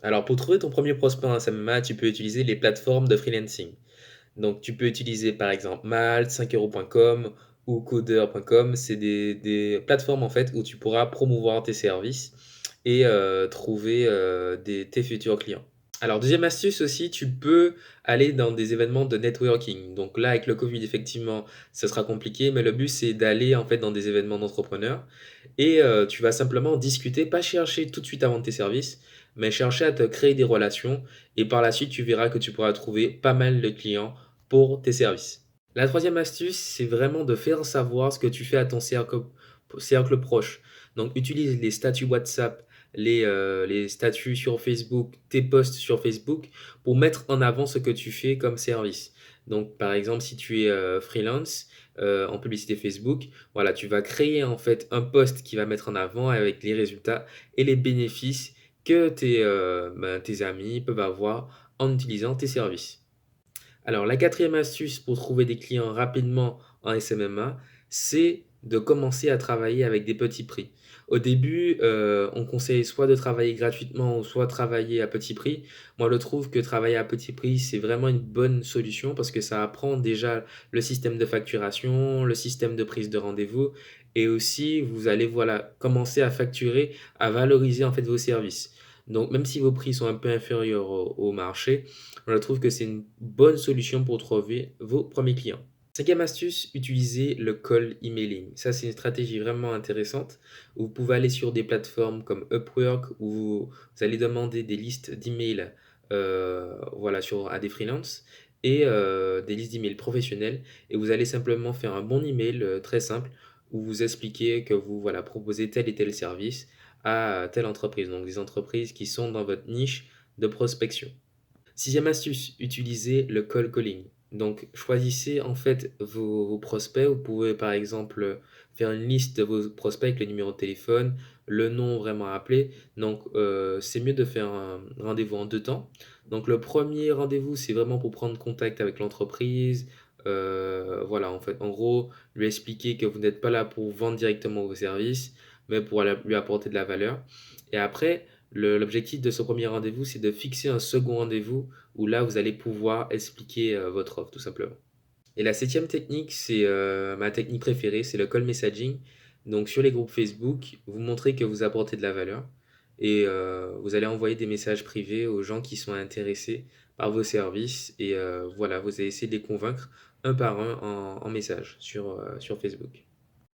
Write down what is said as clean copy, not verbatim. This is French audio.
Alors pour trouver ton premier prospect en SMA, tu peux utiliser les plateformes de freelancing. Donc tu peux utiliser par exemple Malte, 5euros.com ou Codeur.com. C'est des plateformes en fait où tu pourras promouvoir tes services et trouver tes futurs clients. Alors, deuxième astuce aussi, tu peux aller dans des événements de networking. Donc là, avec le Covid, effectivement, ce sera compliqué, mais le but, c'est d'aller en fait dans des événements d'entrepreneurs et tu vas simplement discuter, pas chercher tout de suite à vendre tes services, mais chercher à te créer des relations et par la suite, tu verras que tu pourras trouver pas mal de clients pour tes services. La troisième astuce, c'est vraiment de faire savoir ce que tu fais à ton cercle proche. Donc, utilise les statuts WhatsApp, les statuts sur Facebook, tes posts sur Facebook pour mettre en avant ce que tu fais comme service. Donc, par exemple, si tu es freelance en publicité Facebook, voilà, tu vas créer en fait un post qui va mettre en avant avec les résultats et les bénéfices que tes amis peuvent avoir en utilisant tes services. Alors, la quatrième astuce pour trouver des clients rapidement en SMMA, c'est de commencer à travailler avec des petits prix. Au début, on conseille soit de travailler gratuitement ou soit travailler à petit prix. Moi, je trouve que travailler à petit prix, c'est vraiment une bonne solution parce que ça apprend déjà le système de facturation, le système de prise de rendez-vous et aussi vous allez voilà, commencer à facturer, à valoriser en fait vos services. Donc, même si vos prix sont un peu inférieurs au marché, je trouve que c'est une bonne solution pour trouver vos premiers clients. Cinquième astuce, utilisez le call emailing. Ça, c'est une stratégie vraiment intéressante. Vous pouvez aller sur des plateformes comme Upwork où vous allez demander des listes d'emails voilà, à des freelances et des listes d'emails professionnels. Et vous allez simplement faire un bon email très simple où vous expliquez que vous voilà, proposez tel et tel service à telle entreprise. Donc, des entreprises qui sont dans votre niche de prospection. Sixième astuce, utilisez le call calling. Donc, choisissez en fait vos prospects. Vous pouvez par exemple faire une liste de vos prospects avec le numéro de téléphone, le nom vraiment à appeler. Donc, c'est mieux de faire un rendez-vous en deux temps. Donc, le premier rendez-vous, c'est vraiment pour prendre contact avec l'entreprise. Voilà, en fait, en gros, lui expliquer que vous n'êtes pas là pour vendre directement vos services, mais pour lui apporter de la valeur. Et après, l'objectif de ce premier rendez-vous, c'est de fixer un second rendez-vous où là, vous allez pouvoir expliquer votre offre, tout simplement. Et la septième technique, c'est ma technique préférée, c'est le call messaging. Donc sur les groupes Facebook, vous montrez que vous apportez de la valeur et vous allez envoyer des messages privés aux gens qui sont intéressés par vos services et voilà, vous allez essayer de les convaincre un par un en message sur Facebook.